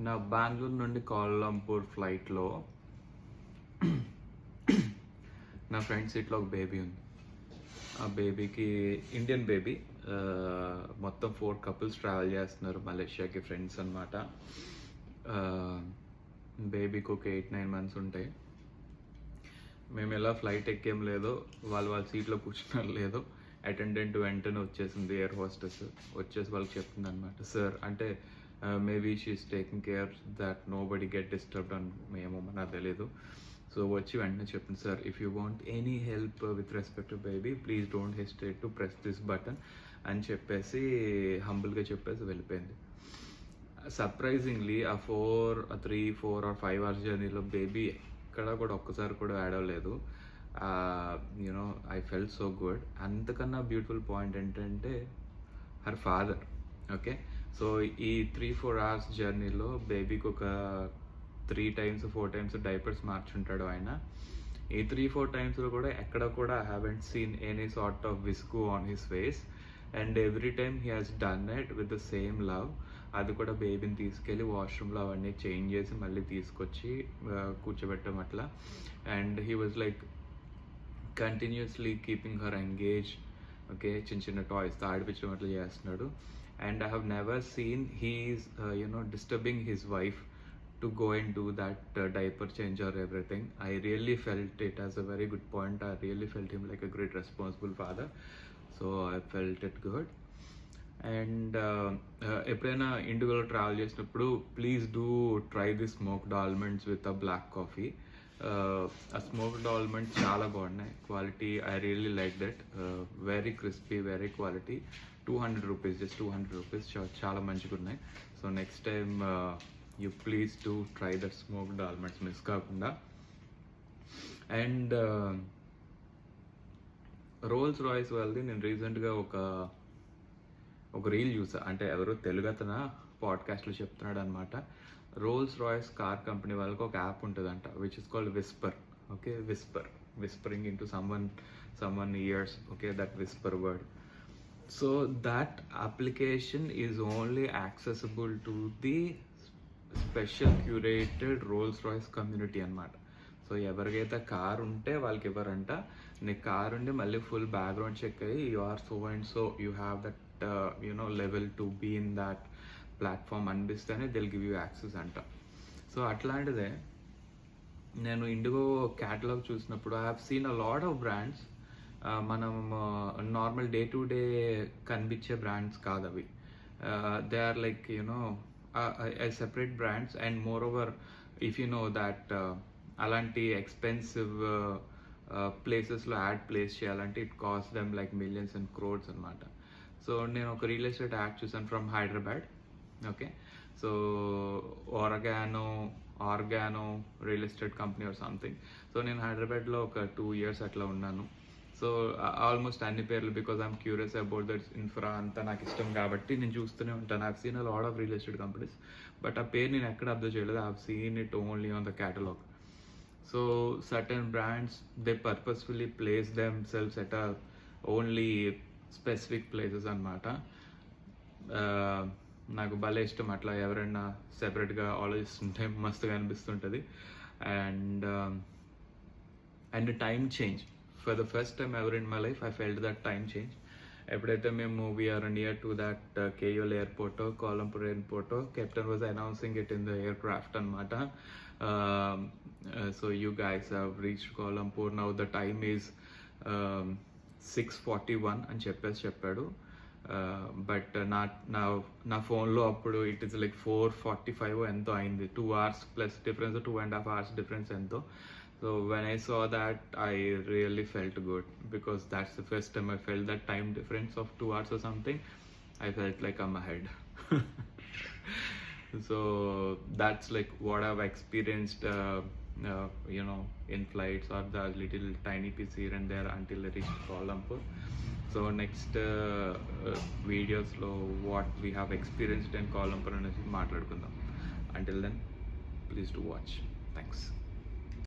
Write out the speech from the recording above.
నా బెంగళూరు నుండి కోలంపూర్ ఫ్లైట్లో నా ఫ్రెండ్ సీట్లో ఒక బేబీ ఉంది. ఆ బేబీకి ఇండియన్ బేబీ. మొత్తం 4 కపుల్స్ ట్రావెల్ చేస్తున్నారు మలేషియాకి, ఫ్రెండ్స్ అనమాట. బేబీకి ఒక 8-9 మంత్స్ ఉంటాయి. మేము ఎలా ఫ్లైట్ ఎక్కేం లేదో, వాళ్ళ సీట్లో కూర్చున్నారు లేదో, అటెండెంట్ వెంటనే వచ్చేసింది, ఎయిర్ హోస్టెస్ వచ్చేసి వాళ్ళకి చెప్తుంది అనమాట. సార్ అంటే maybe she is taking care that nobody get disturbed అని ఏమో నాకు తెలీదు. సో వచ్చి వెంటనే చెప్పింది, sir if you want any help with respect to baby please don't hesitate to press this button అని చెప్పేసి హంబుల్గా చెప్పేసి వెళ్ళిపోయింది. సర్ప్రైజింగ్లీ ఆ 3, 4 or 5 hours జర్నీలో బేబీ ఎక్కడ కూడా ఒక్కసారి కూడా ఏడవలేదు. You know I felt so good. అంతకన్నా బ్యూటిఫుల్ పాయింట్ ఏంటంటే హర్ ఫాదర్. ఓకే, సో ఈ 3-4 hours జర్నీలో బేబీకి ఒక 3 times 4 times డైపర్స్ మార్చుంటాడు ఆయన. ఈ 3-4 timesలో కూడా ఎక్కడ కూడా I haven't seen any sort of whisk on his face, and every time he has done it with the same love. అది కూడా బేబీని తీసుకెళ్ళి వాష్రూమ్లో అవన్నీ చేంజ్ చేసి మళ్ళీ తీసుకొచ్చి కూర్చోబెట్టడం అట్లా. And he was like continuously keeping her engage. Okay, చిన్న టాయ్స్తో ఆడిపించడం అట్లా చేస్తున్నాడు. And I have never seen he is disturbing his wife to go and do that diaper change or everything. I really felt it as a very good point. I really felt him like a great responsible father. So I felt it good. And ఎప్పుడైనా ఇండిగోలో travel చేసినప్పుడు please do try the smoked almonds with a black coffee. ఆ smoked almonds చాలా బాగున్నాయి, quality I really like that. Very crispy, very quality. 200 rupees, just 200 rupees. చాలా మంచిగా ఉన్నాయి. So next time you please to try that smoked almonds, miss కాకుండా. And Rolls Royce వాళ్ళది నేను రీసెంట్గా ఒక రీల్ చూసా. అంటే ఎవరో తెలుగు అతను పాడ్కాస్ట్లో చెప్తున్నాడు అనమాట. రోల్స్ రాయ్స్ కార్ కంపెనీ వాళ్ళకి ఒక యాప్ ఉంటుందంట, which is called Whisper. Okay, whispering in to someone years. Okay, that Whisper word. So that application is only accessible to the special curated Rolls-Royce community అన్నమాట. So ఎవరికైతే car ఉంటే వాళ్ళకి ఇవ్వరంట. నీకు car ఉండి మళ్ళీ ఫుల్ బ్యాక్గ్రౌండ్ చెక్ అయ్యి you are so and so you have that level to be in that platform అనిపిస్తేనే దిల్ గివ్ యూ యాక్సెస్ అంట. సో అట్లాంటిదే నేను ఇండిగో క్యాటలాగ్ చూసినప్పుడు I have seen a lot of brands. మనం normal day to day కనిపించే brands కాదు అవి. They are like separate brands. And moreover if you know that అలాంటి ఎక్స్పెన్సివ్ ప్లేసెస్లో యాడ్ ప్లేస్ చేయాలంటే it cost them like millions and crores అనమాట. So నేను ఒక రియల్ ఎస్టేట్ యాడ్ చూసాను from Hyderabad. Okay, so organo real estate company or something. So నేను హైదరాబాద్లో ఒక 2 years అట్లా ఉన్నాను. సో ఆల్మోస్ట్ అన్ని పేర్లు, because I'm curious about that infra అంతా నాకు ఇష్టం కాబట్టి నేను చూస్తూనే ఉంటాను. I've seen a lot of real estate companies, but ఆ పేరు నేను ఎక్కడ అబ్జర్వ్ చేయలేదు. I've seen it only on the catalogue. So certain brands they purposefully place them cells at only specific places అనమాట. నాకు భలే ఇష్టం అట్లా ఎవరైనా సెపరేట్గా ఆలోచిస్తుంటే మస్తుగా అనిపిస్తుంటుంది. And time change. For the first time ever in my life, I felt that time change. ఎప్పుడైతే మేము we are near to that KL airport, Kuala Lumpur airport, captain was announcing it in the aircraft అనమాట. So you guys have reached Kuala Lumpur now, the time is 6:41 అని చెప్పాడు. But నా ఫోన్లో అప్పుడు it is like 4:45 ఎంతో అయింది. 2 hours plus difference, 2.5 hours difference ఎంతో. So when I saw that, I really felt good, because that's the first time I felt that time difference of 2 hours or something. I felt like I'm ahead. So that's like what I've experienced, in flights or the little tiny piece here and there until I reached Kuala Lumpur. So next videos lo what we have experienced in Kuala Lumpur anesi maatladukundam. Until then, please do watch. Thanks.